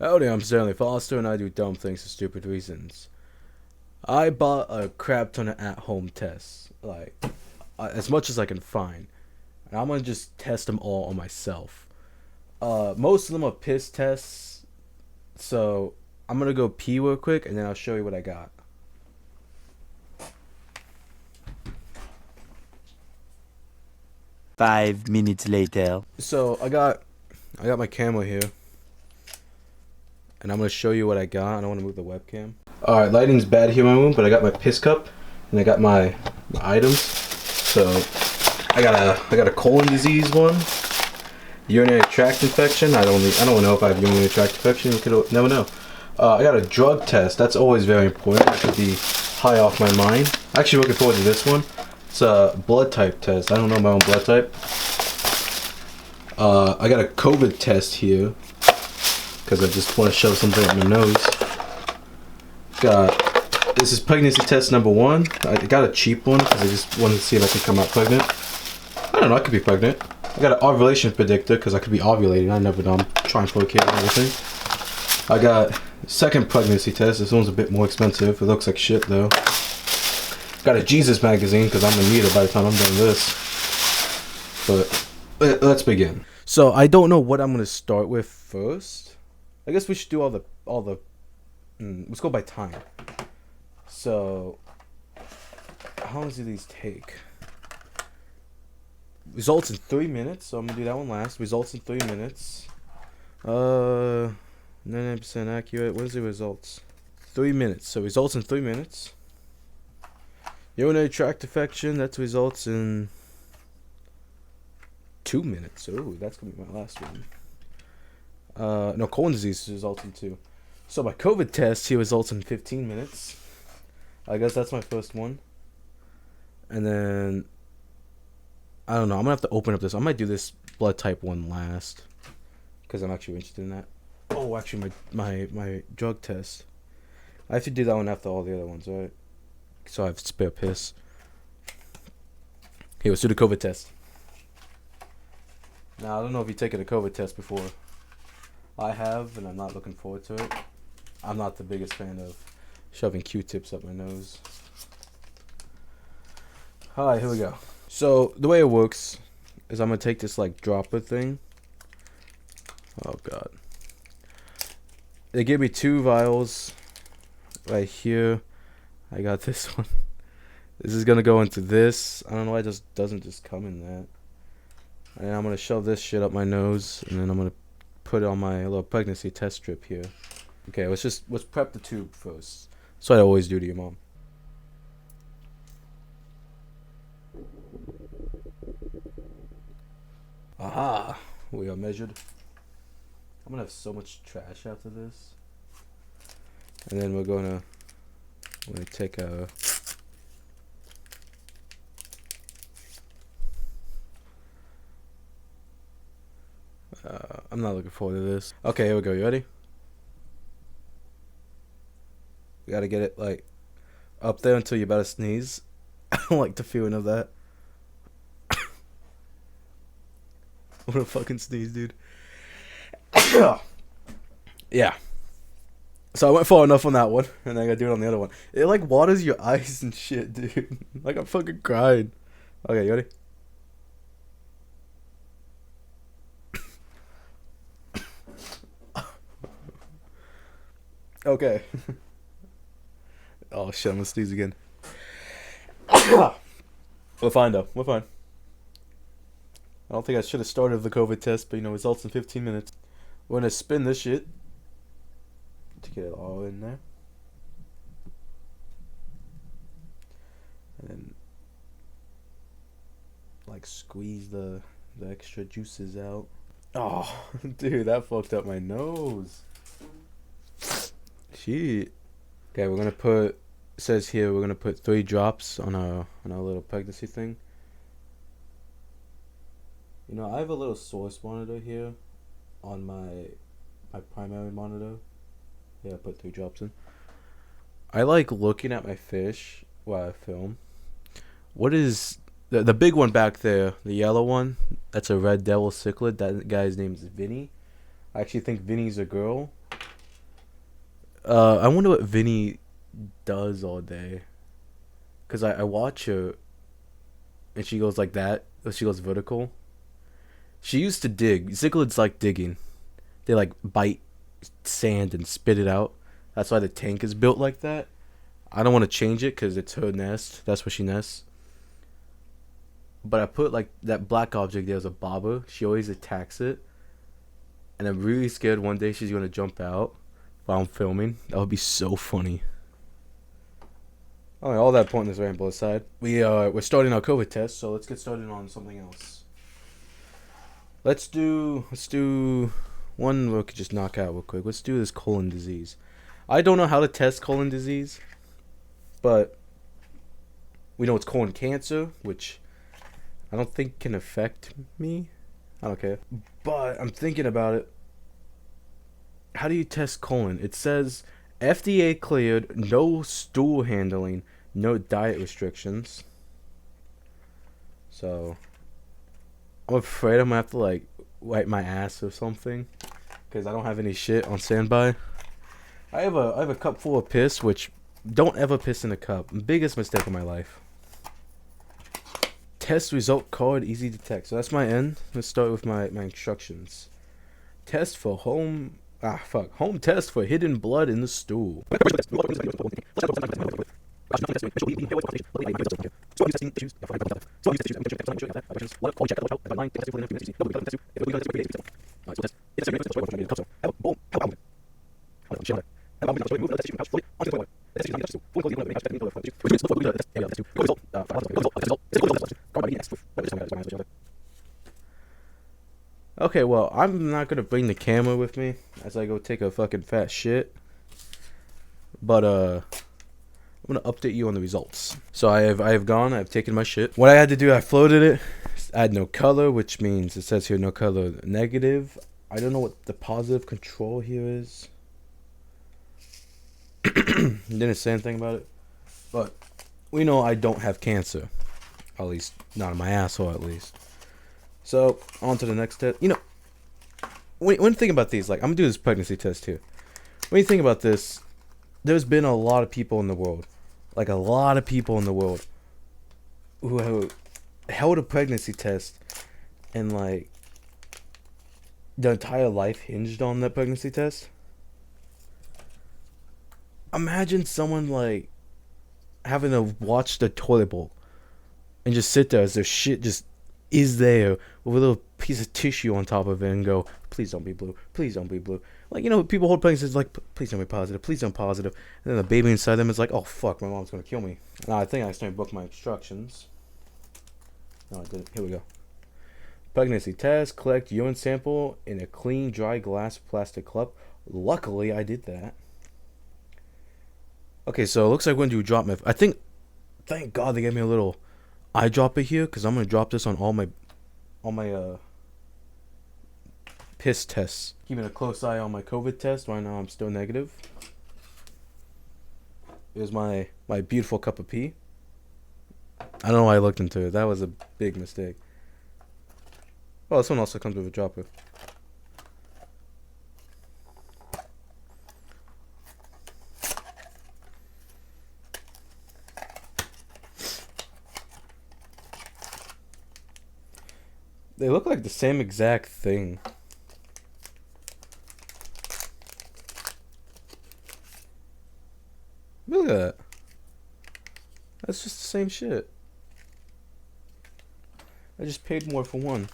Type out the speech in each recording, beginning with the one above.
Howdy, I'm Stanley Foster, and I do dumb things for stupid reasons. I bought a crap ton of at-home tests, like as much as I can find, and I'm gonna just test them all on myself. Most of them are piss tests, so I'm gonna go pee real quick, and then I'll show you what I got. 5 minutes later. So I got my camera here, and I'm gonna show you what I got. I don't want to move the webcam. All right, lighting's bad here in my room, but I got my piss cup, and I got my items. So I got a colon disease one, urinary tract infection. I don't know if I have urinary tract infection. You could never know. I got a drug test. That's always very important. That should be high off my mind. Actually, looking forward to this one. It's a blood type test. I don't know my own blood type. I got a COVID test here because I just want to shove something up my nose. This is pregnancy test number 1. I got a cheap one because I just wanted to see if I could come out pregnant. I don't know, I could be pregnant. I got an ovulation predictor because I could be ovulating. I never know. I'm trying for a kid and everything. I got second pregnancy test. This one's a bit more expensive. It looks like shit though. Got a Jesus magazine because I'm gonna need it by the time I'm done this. But let's begin. So I don't know what I'm gonna start with first. I guess we should do all the. Let's go by time. So how long do these take? Results in 3 minutes. So I'm gonna do that one last. Results in 3 minutes. 99% accurate. What is the results? 3 minutes. So results in 3 minutes. Urinary tract infection. That results in 2 minutes. Oh, that's gonna be my last one. No, colon disease results in 2. So my COVID test here results in 15 minutes. I guess that's my first one. And then I don't know. I'm gonna have to open up this. I might do this blood type one last because I'm actually interested in that. Oh, actually, my drug test. I have to do that one after all the other ones, right? So I have spare piss. Here, let's do the COVID test. Now, I don't know if you've taken a COVID test before. I have, and I'm not looking forward to it. I'm not the biggest fan of shoving Q-tips up my nose. Alright, here we go. So, the way it works is I'm going to take this, like, dropper thing. Oh, God. They gave me 2 vials right here. I got this one. This is going to go into this. I don't know why it just doesn't just come in that. And I'm going to shove this shit up my nose. And then I'm going to put it on my little pregnancy test strip here. Okay, let's prep the tube first. That's what I always do to your mom. Aha! We are measured. I'm going to have so much trash after this. And then we're going to take a... I'm not looking forward to this. Okay, here we go. You ready? We gotta get it, like, up there until you're about to sneeze. I don't like the feeling of that. What a fucking sneeze, dude. Yeah. So I went far enough on that one, and then I gotta do it on the other one. It, like, waters your eyes and shit, dude. Like, I'm fucking crying. Okay, you ready? Okay. Oh shit, I'm gonna sneeze again. We're fine though. We're fine. I don't think I should have started the COVID test, but results in 15 minutes. We're gonna spin this shit to get it all in there. And then like squeeze the extra juices out. Oh, dude, that fucked up my nose. Shit. Okay, we're gonna put. It says here we're gonna put 3 drops on our little pregnancy thing. I have a little source monitor here on my primary monitor. Yeah, I put 3 drops in. I like looking at my fish while I film. What is the big one back there? The yellow one. That's a red devil cichlid. That guy's name is Vinny. I actually think Vinny's a girl. I wonder what Vinny does all day. Cause I watch her, and she goes like that. She goes vertical. She used to dig. Cichlids like digging. They like bite sand and spit it out. That's why the tank is built like that. I don't want to change it because it's her nest. That's where she nests. But I put like that black object there as a bobber. She always attacks it. And I'm really scared one day she's going to jump out while I'm filming. That would be so funny. Alright, all that pointless ramble aside. We're starting our COVID test, so let's get started on something else. Let's do one we could just knock out real quick. Let's do this colon disease. I don't know how to test colon disease, but we know it's colon cancer, which I don't think can affect me. I don't care. But I'm thinking about it. How do you test colon? It says FDA cleared, no stool handling, no diet restrictions. So I'm afraid I'm gonna have to like wipe my ass or something because I don't have any shit on standby. I have a cup full of piss, which don't ever piss in a cup. Biggest mistake of my life. Test result card, easy to detect. So that's my end. Let's start with my instructions. Test for home test for hidden blood in the stool. Okay, well, I'm not gonna bring the camera with me as I go take a fucking fat shit. But I'm gonna update you on the results. So I've gone, I've taken my shit. What I had to do, I floated it. I had no color, which means it says here no color negative. I don't know what the positive control here is. Didn't say anything about it. But we know I don't have cancer. At least not in my asshole, at least. So on to the next test. You know, when you think about these, like I'm gonna do this pregnancy test here. When you think about this, there's been a lot of people in the world, like a lot of people in the world, who have held a pregnancy test, and like their entire life hinged on that pregnancy test. Imagine someone like having to watch the toilet bowl and just sit there as their shit just is there with a little piece of tissue on top of it and go, please don't be blue, please don't be blue. Like, you know, people hold pregnancies like, please don't be positive, please don't positive. And then the baby inside them is like, oh fuck, my mom's gonna kill me. Now I think I started to book my instructions. No, I didn't. Here we go. Pregnancy test, collect urine sample in a clean, dry glass plastic cup. Luckily, I did that. Okay, so it looks like when you drop my, thank God they gave me a little eyedropper here, because I'm gonna drop this on all my piss tests. Keeping a close eye on my COVID test. Right now I'm still negative. Here's my beautiful cup of pee. I don't know why I looked into it. That was a big mistake. Oh, this one also comes with a dropper. They look like the same exact thing. Look at that. That's just the same shit. I just paid more for one.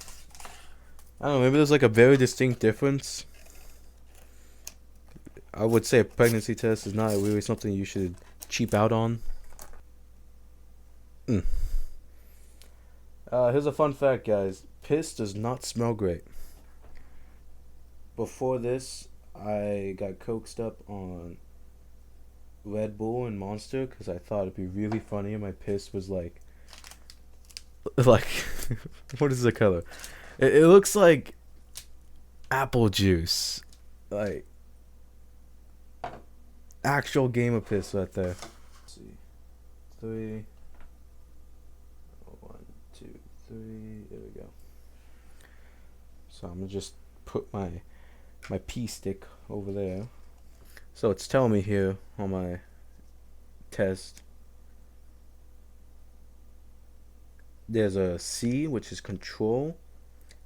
I don't know, maybe there's like a very distinct difference. I would say a pregnancy test is not really something you should cheap out on. Here's a fun fact, guys. Piss does not smell great. Before this, I got coaxed up on Red Bull and Monster because I thought it'd be really funny and my piss was like what is the color? It looks like apple juice. Like actual game of piss right there. Let's see. 3. 1, 2, 3. There we go. So I'm gonna just put my pee stick over there. So it's telling me here on my test, there's a C, which is control,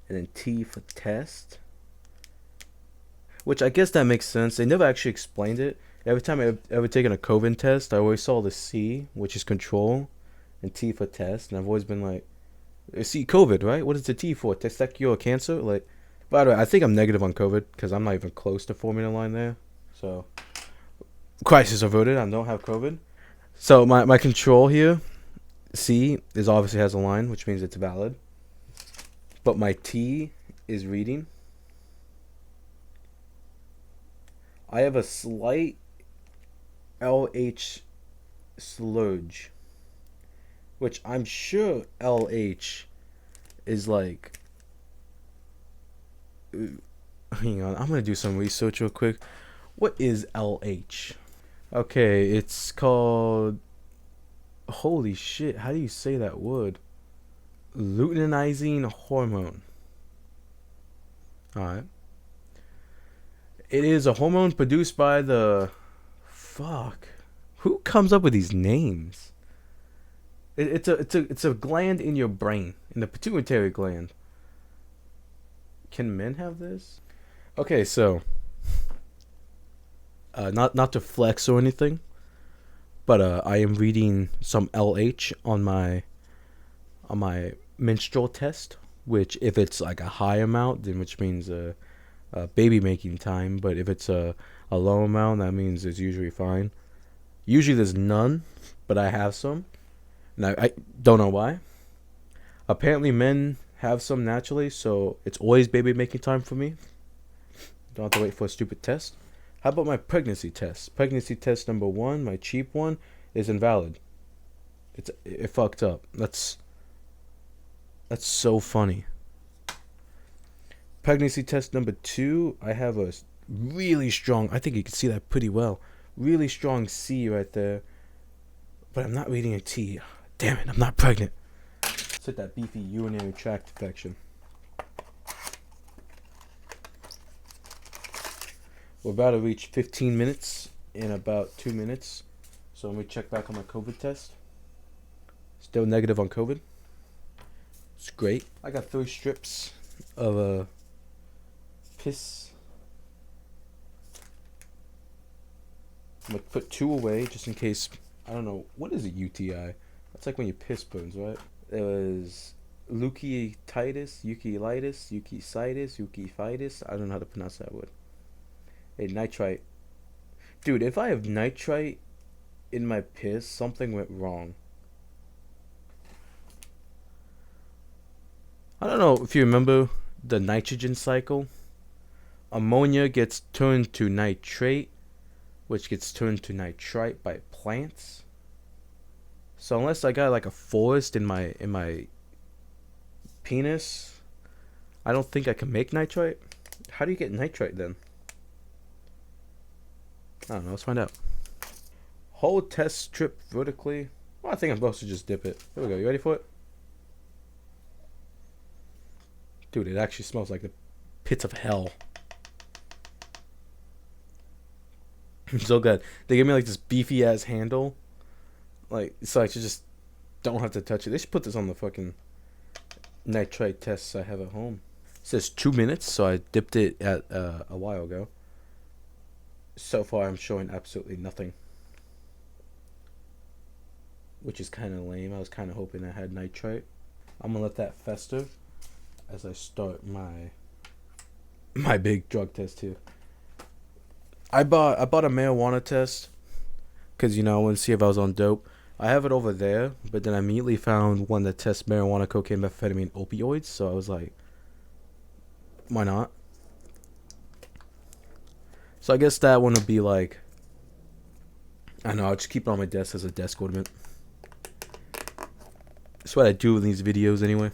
and then T for test, which I guess that makes sense. They never actually explained it. Every time I've ever taken a COVID test, I always saw the C, which is control, and T for test, and I've always been like, see, COVID, right? What is the T for? Testicular cancer? Like, by the way, I think I'm negative on COVID because I'm not even close to forming a line there. So, crisis averted. I don't have COVID. So, my control here, C, is obviously has a line, which means it's valid. But my T is reading. I have a slight LH slurge, which I'm sure LH is like. Hang on, I'm gonna do some research real quick. What is LH? Okay, it's called. Holy shit! How do you say that word? Luteinizing hormone. All right. It is a hormone produced by the. Fuck. Who comes up with these names? It's a gland in your brain, in the pituitary gland. Can men have this? Okay, so not to flex or anything, but I am reading some LH on my menstrual test, which if it's like a high amount, then which means baby making time, but if it's a low amount, that means it's usually fine. Usually there's none, but I have some, and I don't know why. Apparently men have some naturally, so it's always baby making time for me. Don't have to wait for a stupid test. How about my pregnancy test? Pregnancy test number 1, my cheap one, is invalid. It fucked up. That's so funny. Pregnancy test number 2, I have a really strong. I think you can see that pretty well. Really strong C right there, but I'm not reading a T. Damn it! I'm not pregnant. Let's hit that beefy urinary tract infection. We're about to reach 15 minutes in about 2 minutes. So let me check back on my COVID test. Still negative on COVID. It's great. I got 3 strips of piss. I'm gonna put 2 away just in case. I don't know. What is a UTI? That's like when your piss burns, right? There was leukeitis, ukeitis. I don't know how to pronounce that word. Hey, nitrite. Dude, if I have nitrite in my piss, something went wrong. I don't know if you remember the nitrogen cycle. Ammonia gets turned to nitrate, which gets turned to nitrite by plants. So unless I got like a forest in my penis, I don't think I can make nitrite. How do you get nitrite then? I don't know. Let's find out. Hold test strip vertically. Well, I think I'm supposed to just dip it. Here we go. You ready for it? Dude, it actually smells like the pits of hell. So good. They gave me like this beefy ass handle. Like, so I just don't have to touch it. They should put this on the fucking nitrite tests I have at home. It says 2 minutes, so I dipped it at a while ago. So far, I'm showing absolutely nothing, which is kind of lame. I was kind of hoping I had nitrite. I'm gonna let that fester as I start my big drug test here. I bought a marijuana test because, you know, I wanted to see if I was on dope. I have it over there, but then I immediately found one that tests marijuana, cocaine, methamphetamine, opioids. So I was like, why not? So I guess that one would be like, I don't know, I'll just keep it on my desk as a desk ornament. That's what I do with these videos anyway.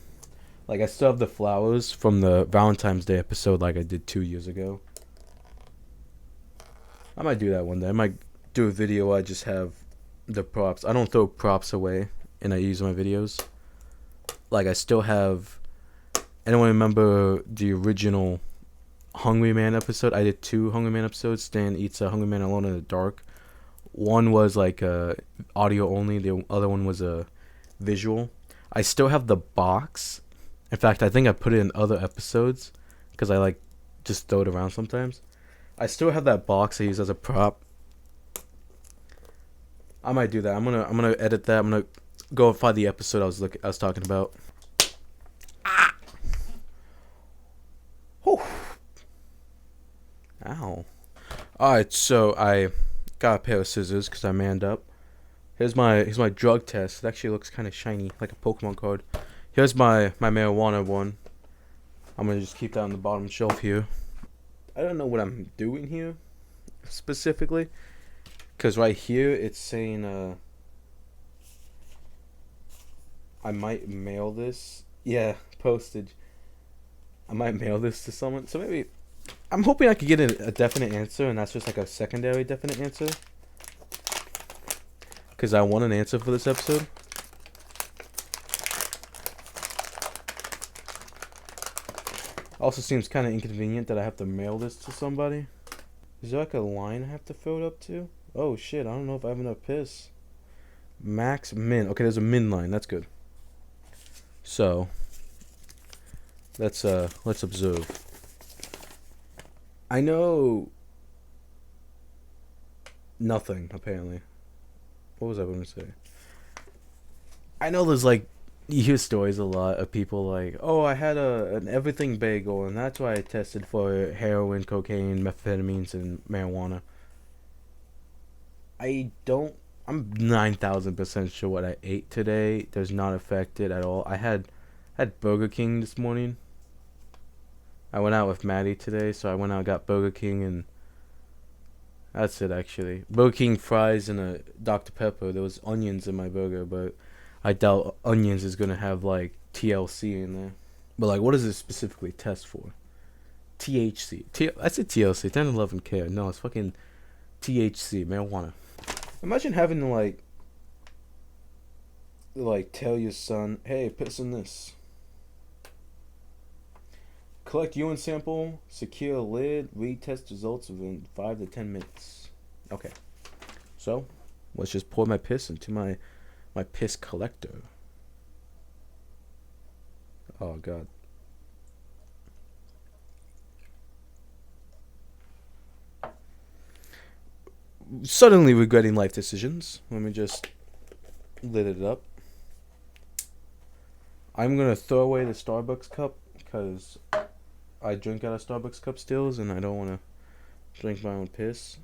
Like, I still have the flowers from the Valentine's Day episode like I did 2 years ago. I might do that one day. I might do a video where I just have the props. I don't throw props away and I use my videos. Like, I still have... Anyone remember the original Hungry Man episode. I did 2 Hungry Man episodes. Stan eats a Hungry Man alone in the dark. One was like audio only. The other one was a visual. I still have the box. In fact, I think I put it in other episodes because I like just throw it around sometimes. I still have that box I use as a prop. I might do that. I'm gonna edit that. I'm gonna go find the episode I was talking about. Whew. Ow. Alright, so I got a pair of scissors because I manned up. Here's my drug test. It actually looks kind of shiny, like a Pokemon card. Here's my marijuana one. I'm gonna just keep that on the bottom shelf here. I don't know what I'm doing here specifically, because right here it's saying I might mail this. Yeah, postage. I might mail this to someone. So maybe I'm hoping I could get a definite answer, and that's just like a secondary definite answer. Because I want an answer for this episode. Also seems kind of inconvenient that I have to mail this to somebody. Is there like a line I have to fill it up to? Oh shit, I don't know if I have enough piss. Max min. Okay, there's a min line. That's good. So let's observe. I know nothing apparently. What was I going to say? I know there's like you hear stories a lot of people like, oh, I had an everything bagel and that's why I tested for heroin, cocaine, methamphetamines, and marijuana. I'm 9,000% sure what I ate today does not affect it at all. I had Burger King this morning. I went out with Maddie today, so I went out and got Burger King, and that's it actually. Burger King fries and a Dr. Pepper. There was onions in my burger, but I doubt onions is gonna have like TLC in there. But like, what does it specifically test for? THC. I said TLC. 10-11 care. No, it's fucking THC, marijuana. Imagine having to like tell your son, hey, piss in this. Collect urine sample, secure lid, read test results within 5 to 10 minutes. Okay. So, let's just pour my piss into my piss collector. Oh god. Suddenly regretting life decisions. Let me just lit it up. I'm gonna throw away the Starbucks cup because I drink out of Starbucks cup stills and I don't want to drink my own piss.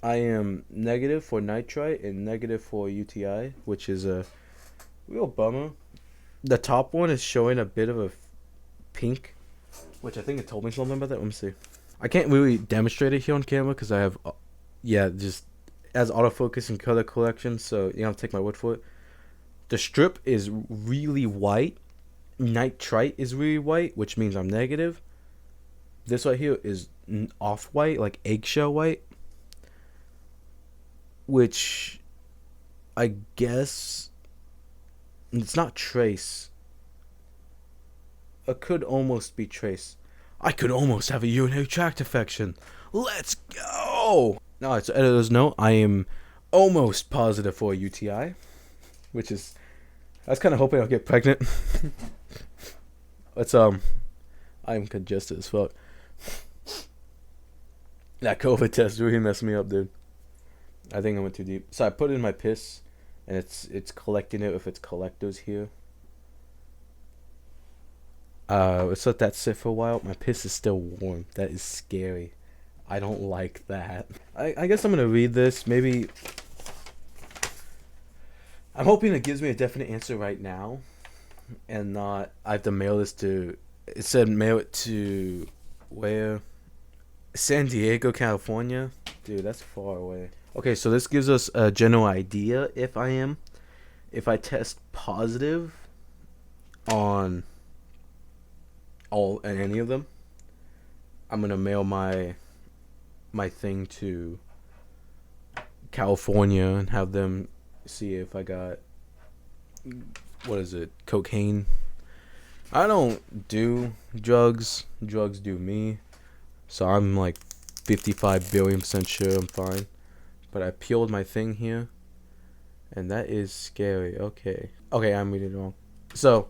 I am negative for nitrite and negative for UTI, which is a real bummer. The top one is showing a bit of a pink, which I think it told me something about that. Let me see. I can't really demonstrate it here on camera because I have, just as autofocus and color collection, so you have to take my word for it. The strip is really white. Nitrite is really white, which means I'm negative. This right here is off-white, like eggshell white, which I guess it's not trace. It could almost be trace. I could almost have a urinary tract infection. Let's go! No, it's editor's note. I am almost positive for a UTI, which is, I was kind of hoping I'll get pregnant. I am congested as fuck. That COVID test really messed me up, dude. I think I went too deep. So I put it in my piss, and it's collecting it with its collectors here. Let's let that sit for a while. My piss is still warm. That is scary. I don't like that. I guess I'm gonna read this. Maybe I'm hoping it gives me a definite answer right now, and not I have to mail this to. It said mail it to where? San Diego, California. Dude, that's far away. Okay, so this gives us a general idea if I test positive on any of them, I'm gonna mail my thing to California and have them see if I got, what is it, cocaine. I don't do drugs. Drugs do me. So I'm like 55 billion% sure I'm fine. But I peeled my thing here. And that is scary. Okay. Okay, I'm reading it wrong. So,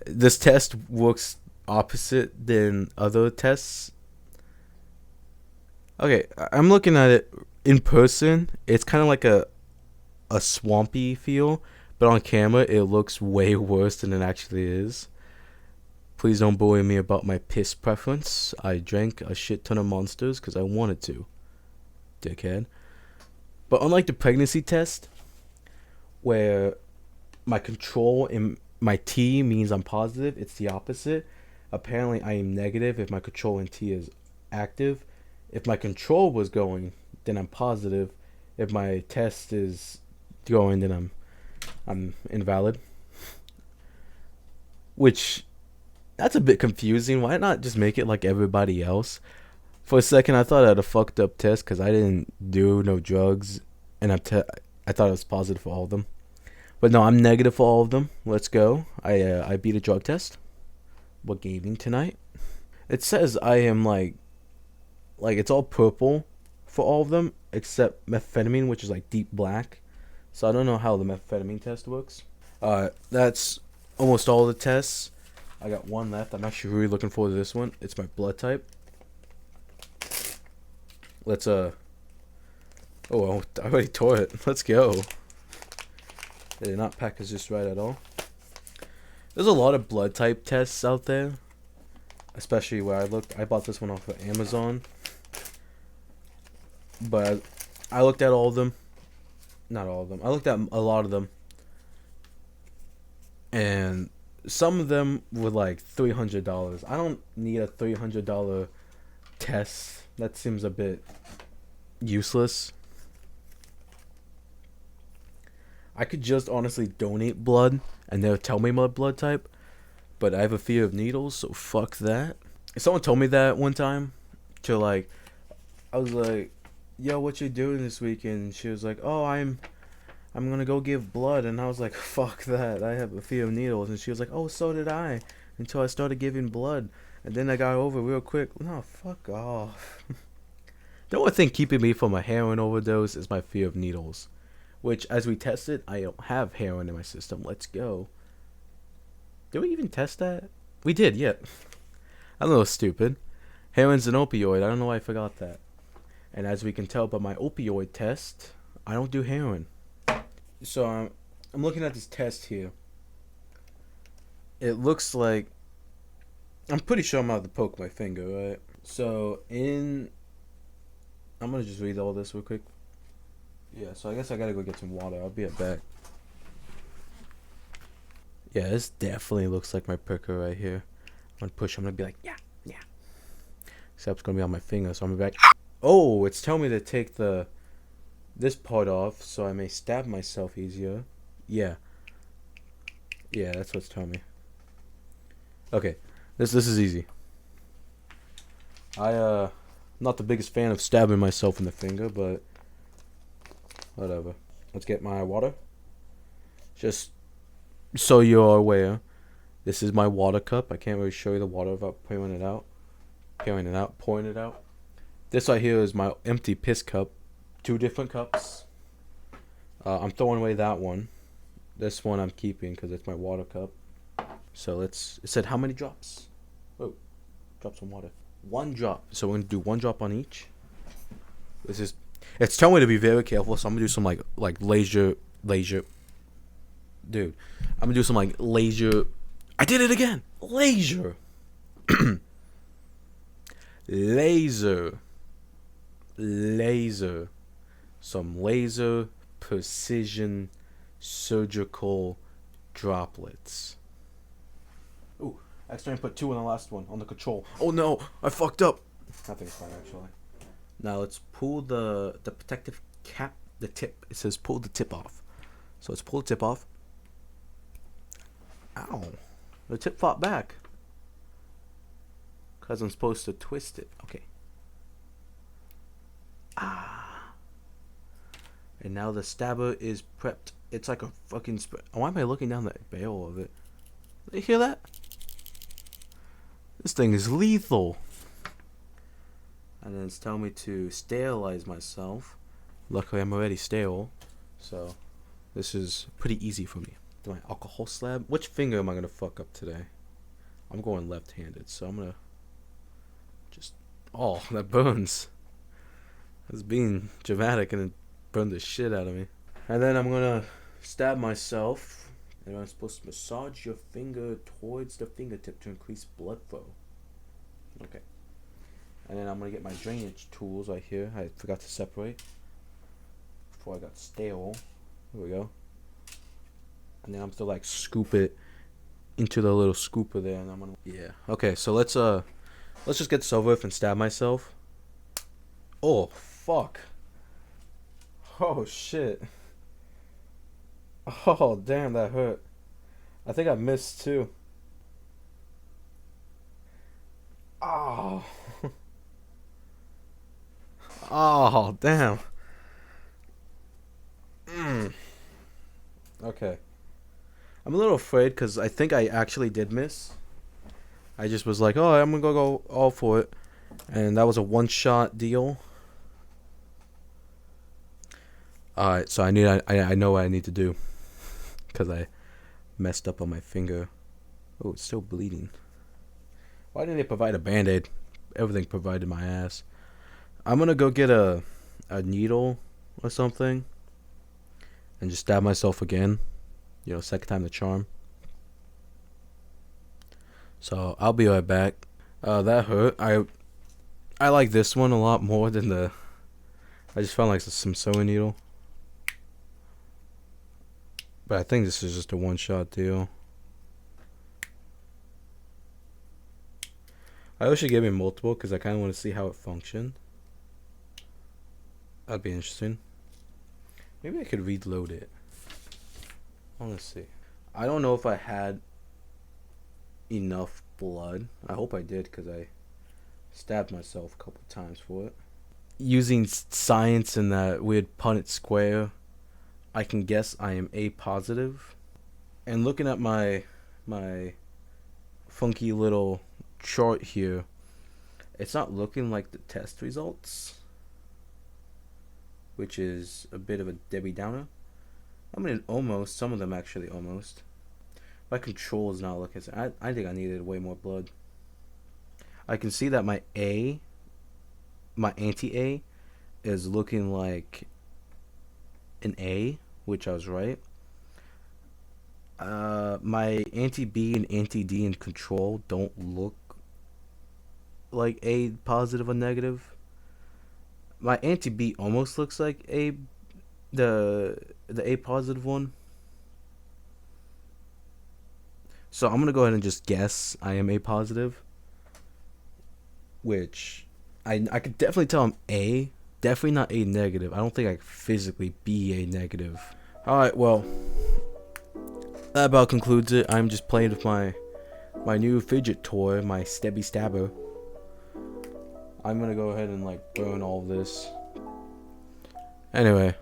this test works opposite than other tests. Okay, I'm looking at it in person. It's kind of like a swampy feel, but on camera it looks way worse than it actually is. Please don't bully me about my piss preference. I drank a shit ton of Monsters because I wanted to, dickhead. But unlike the pregnancy test, where my control in my T means I'm positive, it's the opposite. Apparently, I am negative if my control in T is active. If my control was going, then I'm positive. If my test is going, then I'm invalid. Which, that's a bit confusing. Why not just make it like everybody else? For a second, I thought I had a fucked up test because I didn't do no drugs, and I thought I was positive for all of them. But no, I'm negative for all of them. Let's go. I beat a drug test. What gaming tonight? It says I am like it's all purple for all of them except methamphetamine, which is like deep black. So I don't know how the methamphetamine test works. That's almost all the tests. I got one left. I'm actually really looking forward to this one. It's my blood type. Let's Oh, I already tore it. Let's go. They did not package this right at all. There's a lot of blood type tests out there, especially where I looked. I bought this one off of Amazon, but I looked at all of them. Not all of them. I looked at a lot of them, and some of them were like $300. I don't need a $300 test. That seems a bit useless. I could just honestly donate blood and they'll tell me my blood type, but I have a fear of needles, so fuck that. Someone told me that one time to like, I was like, yo, what you doing this weekend? She was like, oh, I'm gonna go give blood, and I was like, fuck that, I have a fear of needles. And she was like, oh, so did I, until I started giving blood, and then I got over real quick. No, fuck off. The only thing keeping me from a heroin overdose is my fear of needles. Which, as we tested, I don't have heroin in my system. Let's go. Did we even test that? We did, yeah. I'm a little stupid. Heroin's an opioid. I don't know why I forgot that. And as we can tell by my opioid test, I don't do heroin. So I'm looking at this test here. It looks like... I'm pretty sure I'm about to poke my finger, right? So, I'm going to just read all this real quick. Yeah, so I guess I gotta go get some water. I'll be right back. Yeah, this definitely looks like my pricker right here. I'm gonna push. I'm gonna be like, yeah. Except it's gonna be on my finger, so I'm gonna be like, oh, it's telling me to take this part off so I may stab myself easier. Yeah, that's what it's telling me. Okay, this is easy. I'm not the biggest fan of stabbing myself in the finger, but whatever. Let's get my water. Just so you're aware, this is my water cup. I can't really show you the water without pouring it out. This right here is my empty piss cup. 2 different cups. I'm throwing away that one. This one I'm keeping because it's my water cup. So it said how many drops? Oh, drop some water. 1 drop. So we're going to do 1 drop on each. It's telling me to be very careful, so I'm going to do some like laser. Dude, I'm going to do some like laser. I did it again. Laser. Laser. Some laser precision surgical droplets. Ooh, I accidentally put 2 in the last one on the control. Oh no, I fucked up. Nothing's fine actually. Now let's pull the protective cap, the tip. It says pull the tip off. So let's pull the tip off. Ow. The tip fought back. Because I'm supposed to twist it. Okay. And now the stabber is prepped. It's like a fucking... Why am I looking down the barrel of it? Did you hear that? This thing is lethal. And then it's telling me to sterilize myself. Luckily, I'm already sterile, so this is pretty easy for me. Do my alcohol slab. Which finger am I gonna fuck up today? I'm going left-handed, so I'm gonna just. Oh, that burns. That's being dramatic, and it burned the shit out of me. And then I'm gonna stab myself, and I'm supposed to massage your finger towards the fingertip to increase blood flow. Okay. And then I'm gonna get my drainage tools right here. I forgot to separate before I got stale. Here we go. And then I'm still like scoop it into the little scooper there, and I'm gonna Okay, so let's just get this over with and stab myself. Oh fuck. Oh shit. Oh damn, that hurt. I think I missed too. Oh. Oh damn. Okay. I'm a little afraid because I think I actually did miss. I just was like, oh, I'm gonna go all for it, and that was a one-shot deal. All right, so I know what I need to do because I messed up on my finger. Oh, it's still bleeding. Why didn't they provide a band-aid? Everything provided my ass. I'm gonna go get a needle or something and just stab myself again. You know, second time the charm. So I'll be right back. That hurt. I like this one a lot more than the. I just found like some sewing needle. But I think this is just a one-shot deal. I wish it gave me multiple because I kind of want to see how it functioned. That'd be interesting. Maybe I could reload it. I want to see. I don't know if I had enough blood. I hope I did because I stabbed myself a couple times for it. Using science and that weird Punnett square, I can guess I am A positive. And looking at my funky little chart here, it's not looking like the test results, which is a bit of a Debbie Downer. I mean, almost. Some of them actually almost. My control is not looking. I think I needed way more blood. I can see that my anti-A, is looking like an A, which I was right. My anti-B and anti-D and control don't look like A positive or negative. My anti-B almost looks like the A positive one. So I'm gonna go ahead and just guess I am A positive, which I could definitely tell I'm A. Definitely not A negative. I don't think I could physically be A negative. Alright, well, that about concludes it. I'm just playing with my new fidget toy, my Stebby Stabber. I'm gonna go ahead and like burn all of this. Anyway,